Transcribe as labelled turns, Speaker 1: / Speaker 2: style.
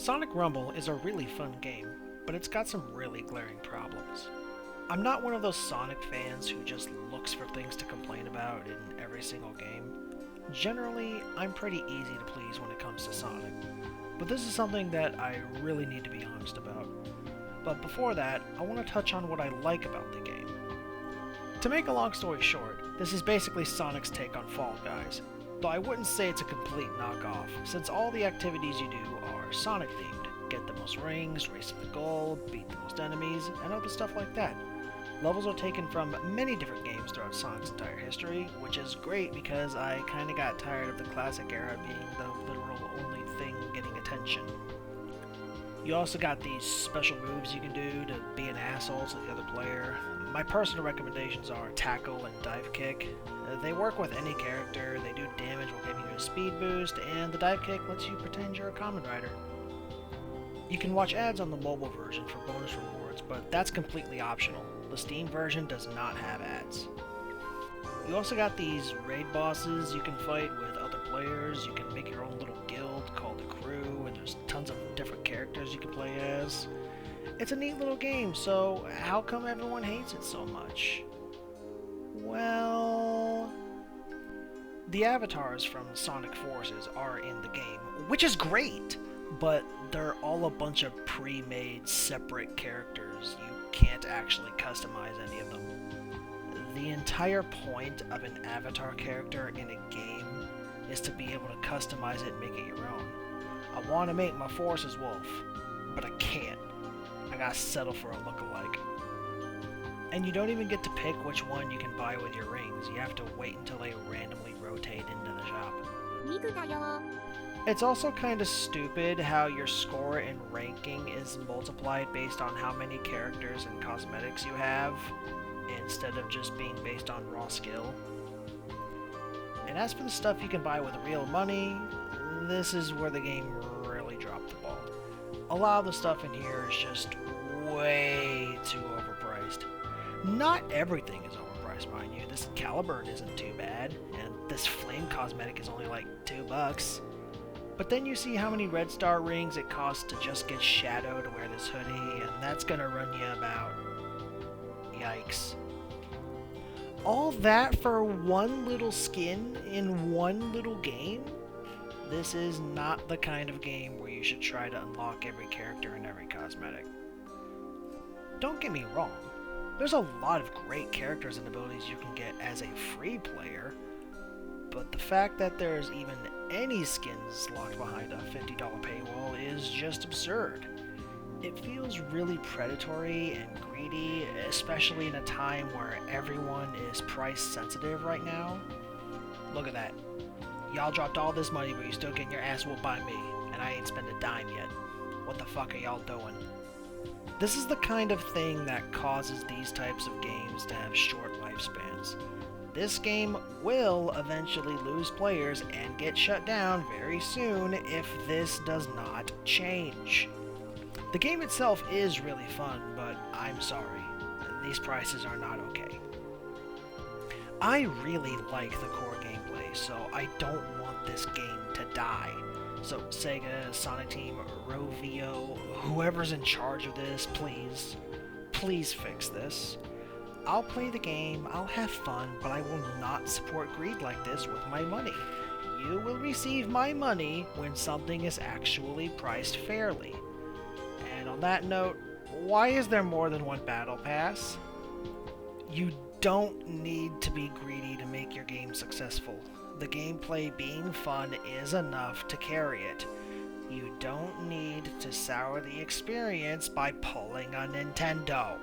Speaker 1: Sonic Rumble is a really fun game, but it's got some really glaring problems. I'm not one of those Sonic fans who just looks for things to complain about in every single game. Generally, I'm pretty easy to please when it comes to Sonic, but this is something that I really need to be honest about. But before that, I want to touch on what I like about the game. To make a long story short, this is basically Sonic's take on Fall Guys, though I wouldn't say it's a complete knockoff, since all the activities you do are Sonic themed. Get the most rings, race to the goal, beat the most enemies, and other stuff like that. Levels are taken from many different games throughout Sonic's entire history, which is great because I kinda got tired of the classic era being the literal only thing getting attention. You also got these special moves you can do to be an asshole to the other player. My personal recommendations are Tackle and Dive Kick. They work with any character, they do damage while giving you a speed boost, and the Dive Kick lets you pretend you're a Kamen Rider. You can watch ads on the mobile version for bonus rewards, but that's completely optional. The Steam version does not have ads. You also got these raid bosses you can fight with other players. You can make your own little guild called the Crew, and there's tons of different characters you can play as. It's a neat little game, so how come everyone hates it so much? Well, the avatars from Sonic Forces are in the game, which is great, but they're all a bunch of pre-made separate characters. You can't actually customize any of them. The entire point of an avatar character in a game is to be able to customize it and make it your own. I want to make my Forces Wolf, but I can't. I gotta settle for a lookalike. And you don't even get to pick which one you can buy with your rings. You have to wait until they randomly rotate into the shop. It's also kinda stupid how your score and ranking is multiplied based on how many characters and cosmetics you have, instead of just being based on raw skill. And as for the stuff you can buy with real money, this is where the game really dropped the ball. A lot of the stuff in here is just way too overpriced. Not everything is overpriced, mind you. This Caliburn isn't too bad, and this Flame cosmetic is only like $2. But then you see how many Red Star rings it costs to just get Shadow to wear this hoodie, and that's gonna run you about... yikes. All that for one little skin in one little game? This is not the kind of game where you should try to unlock every character and every cosmetic. Don't get me wrong, there's a lot of great characters and abilities you can get as a free player, but the fact that there's even any skins locked behind a $50 paywall is just absurd. It feels really predatory and greedy, especially in a time where everyone is price sensitive right now. Look at that. Y'all dropped all this money, but you're still getting your ass whooped by me, and I ain't spent a dime yet. What the fuck are y'all doing? This is the kind of thing that causes these types of games to have short lifespans. This game will eventually lose players and get shut down very soon if this does not change. The game itself is really fun, but I'm sorry, these prices are not okay. I really like the core gameplay, so I don't want this game to die. So Sega, Sonic Team, Rovio, whoever's in charge of this, please fix this. I'll play the game, I'll have fun, but I will not support greed like this with my money. You will receive my money when something is actually priced fairly. And on that note, why is there more than one battle pass? You don't need to be greedy to make your game successful. The gameplay being fun is enough to carry it. You don't need to sour the experience by pulling a Nintendo.